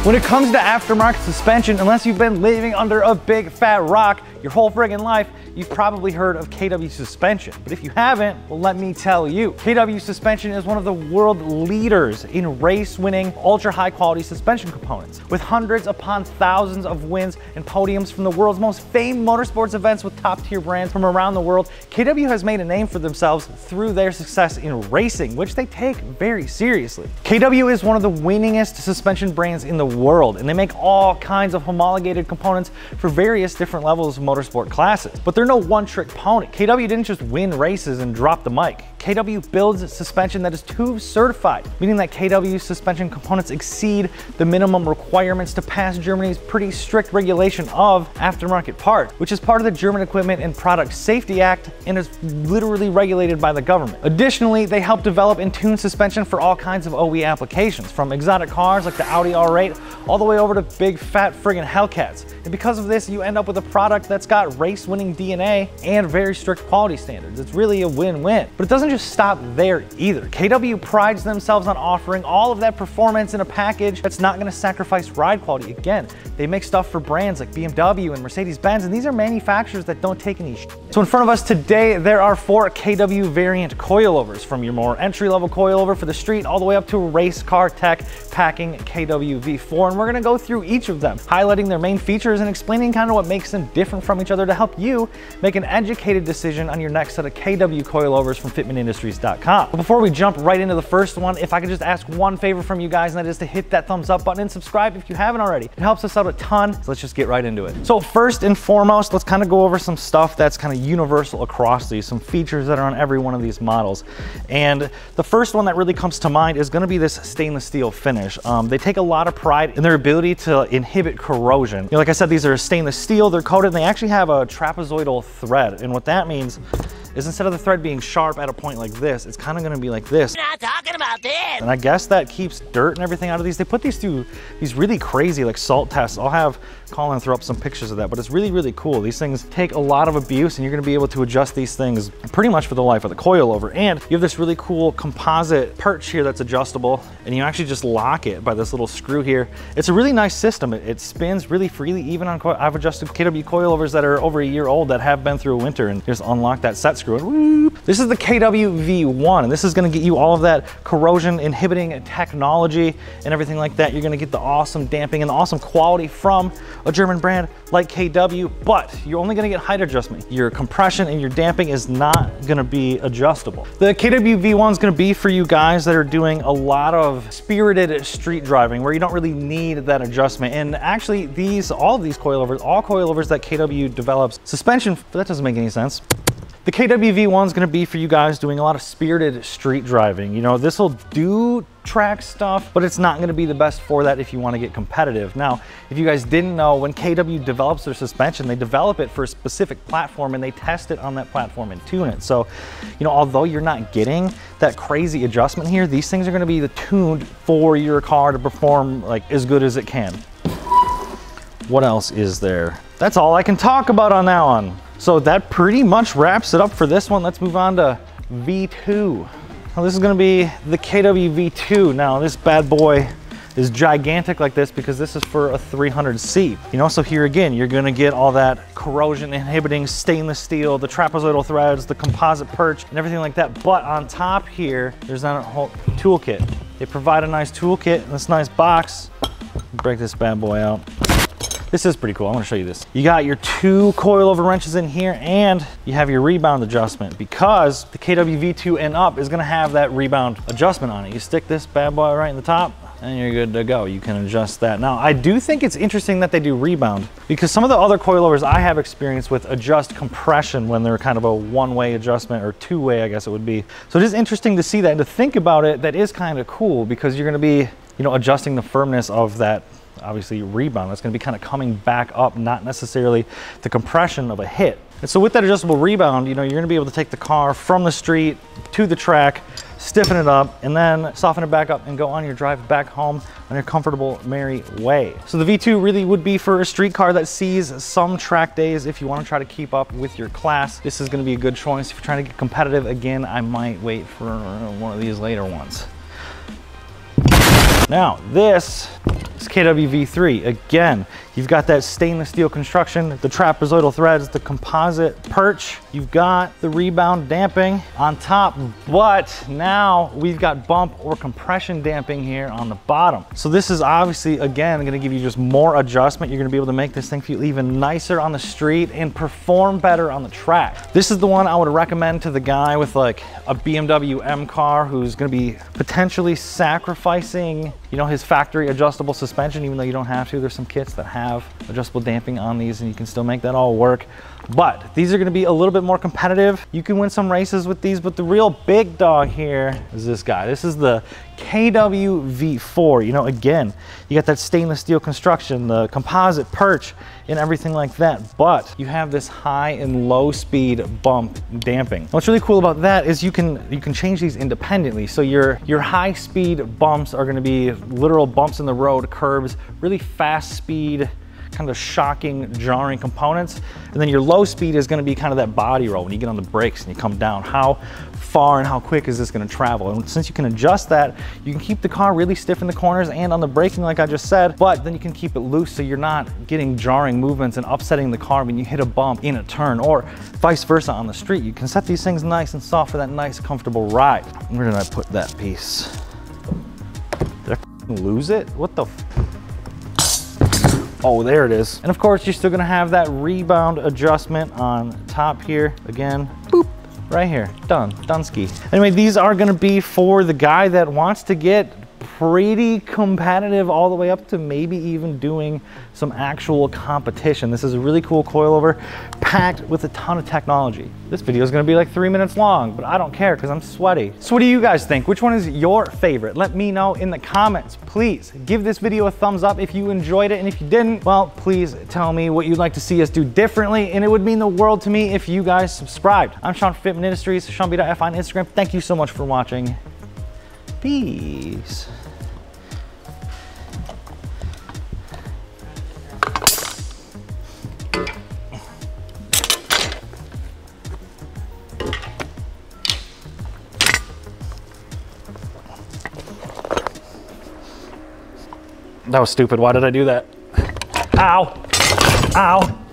When it comes to aftermarket suspension, unless you've been living under a big fat rock your whole friggin' life, you've probably heard of KW suspension. But if you haven't, well, let me tell you. KW suspension is one of the world leaders in race-winning, ultra high quality suspension components. With hundreds upon thousands of wins and podiums from the world's most famed motorsports events with top tier brands from around the world, KW has made a name for themselves through their success in racing, which they take very seriously. KW is one of the winningest suspension brands in the world, and they make all kinds of homologated components for various different levels of motorsport classes. But they're no one-trick pony. KW didn't just win races and drop the mic. KW builds suspension that is TÜV certified, meaning that KW suspension components exceed the minimum requirements to pass Germany's pretty strict regulation of aftermarket parts, which is part of the German Equipment and Product Safety Act and is literally regulated by the government. Additionally, they help develop and tune suspension for all kinds of OE applications, from exotic cars like the Audi R8 all the way over to big fat friggin' Hellcats. And because of this, you end up with a product that's got race-winning DNA and very strict quality standards. It's really a win-win. But it doesn't just stop there either. KW prides themselves on offering all of that performance in a package that's not gonna sacrifice ride quality. Again, they make stuff for brands like BMW and Mercedes-Benz, and these are manufacturers that don't take any shit. So in front of us today, there are 4 KW variant coilovers, from your more entry-level coilover for the street all the way up to a race car tech packing KW V4. And we're gonna go through each of them, highlighting their main features and explaining kind of what makes them different from each other to help you make an educated decision on your next set of KW coilovers from FitmentIndustries.com. But before we jump right into the first one, if I could just ask one favor from you guys, and that is to hit that thumbs up button and subscribe if you haven't already. It helps us out a ton, so let's just get right into it. So first and foremost, let's kind of go over some stuff that's kind of universal across these, some features that are on every one of these models. And the first one that really comes to mind is gonna be this stainless steel finish. They take a lot of pride in their ability to inhibit corrosion. You know, like I said, these are stainless steel, they're coated, and they actually have a trapezoidal thread. And what that means is instead of the thread being sharp at a point like this, it's kind of gonna be like this. We're not talking about this. And I guess that keeps dirt and everything out of these. They put these through these really crazy like salt tests. I'll have Colin throw up some pictures of that, but it's really, really cool. These things take a lot of abuse, and you're gonna be able to adjust these things pretty much for the life of the coilover. And you have this really cool composite perch here that's adjustable, and you actually just lock it by this little screw here. It's a really nice system. It spins really freely, even on, I've adjusted KW coilovers that are over a year old that have been through a winter, and just unlock that set screw and whoop. This is the KW V1, and this is gonna get you all of that corrosion inhibiting technology and everything like that. You're gonna get the awesome damping and the awesome quality from a German brand like KW, but you're only gonna get height adjustment. Your compression and your damping is not gonna be adjustable. The KW V1 is gonna be for you guys that are doing a lot of spirited street driving where you don't really need that adjustment. And actually all of these coilovers, all coilovers that KW develops suspension, that doesn't make any sense. The KW V1 is gonna be for you guys doing a lot of spirited street driving. You know, this will do track stuff, but it's not gonna be the best for that if you wanna get competitive. Now, if you guys didn't know, when KW develops their suspension, they develop it for a specific platform and they test it on that platform and tune it. So, you know, although you're not getting that crazy adjustment here, these things are gonna be tuned for your car to perform like as good as it can. What else is there? That's all I can talk about on that one. So that pretty much wraps it up for this one. Let's move on to V2. Now this is gonna be the KW V2. Now this bad boy is gigantic like this because this is for a 300C. You know, so here again, you're gonna get all that corrosion inhibiting stainless steel, the trapezoidal threads, the composite perch, and everything like that. But on top here, there's not a whole toolkit. They provide a nice toolkit in this nice box. Break this bad boy out. This is pretty cool. I want to show you this. You got your 2 coilover wrenches in here, and you have your rebound adjustment, because the KW V2 and up is going to have that rebound adjustment on it. You stick this bad boy right in the top and you're good to go. You can adjust that. Now, I do think it's interesting that they do rebound, because some of the other coilovers I have experience with adjust compression when they're kind of a one-way adjustment, or two-way, I guess it would be. So it is interesting to see that, and to think about it, that is kind of cool, because you're going to be, you know, adjusting the firmness of that obviously rebound. That's going to be kind of coming back up, not necessarily the compression of a hit. And so with that adjustable rebound, you know, you're going to be able to take the car from the street to the track, stiffen it up, and then soften it back up and go on your drive back home on your comfortable, merry way. So the V2 really would be for a street car that sees some track days. If you want to try to keep up with your class, this is going to be a good choice. If you're trying to get competitive, again, I might wait for one of these later ones. Now, this It's KW V3. Again, you've got that stainless steel construction, the trapezoidal threads, the composite perch. You've got the rebound damping on top, but now we've got bump or compression damping here on the bottom. So this is obviously, again, gonna give you just more adjustment. You're gonna be able to make this thing feel even nicer on the street and perform better on the track. This is the one I would recommend to the guy with like a BMW M car who's gonna be potentially sacrificing, you know, his factory adjustable suspension, even though you don't have to. There's some kits that have adjustable damping on these and you can still make that all work. But these are gonna be a little bit more competitive. You can win some races with these, but the real big dog here is this guy. This is the KW V4. You know, again, you got that stainless steel construction, the composite perch and everything like that, but you have this high and low speed bump damping. And what's really cool about that is you can change these independently. So your high speed bumps are gonna be literal bumps in the road, curbs, really fast speed, kind of shocking, jarring components. And then your low speed is gonna be kind of that body roll when you get on the brakes and you come down. How far and how quick is this gonna travel? And since you can adjust that, you can keep the car really stiff in the corners and on the braking like I just said, but then you can keep it loose so you're not getting jarring movements and upsetting the car when you hit a bump in a turn, or vice versa on the street. You can set these things nice and soft for that nice, comfortable ride. Where did I put that piece? Did I lose it? What the Oh, there it is. And of course, you're still gonna have that rebound adjustment on top here. Again, boop, right here, done, Dunsky. Anyway, these are gonna be for the guy that wants to get pretty competitive all the way up to maybe even doing some actual competition. This is a really cool coilover packed with a ton of technology. This video is gonna be like 3 minutes long, but I don't care because I'm sweaty. So what do you guys think? Which one is your favorite? Let me know in the comments. Please give this video a thumbs up if you enjoyed it, and if you didn't, well, please tell me what you'd like to see us do differently, and it would mean the world to me if you guys subscribed. I'm Sean from Fitment Industries, SeanB.F on Instagram. Thank you so much for watching. Peace. That was stupid. Why did I do that? Ow! Ow!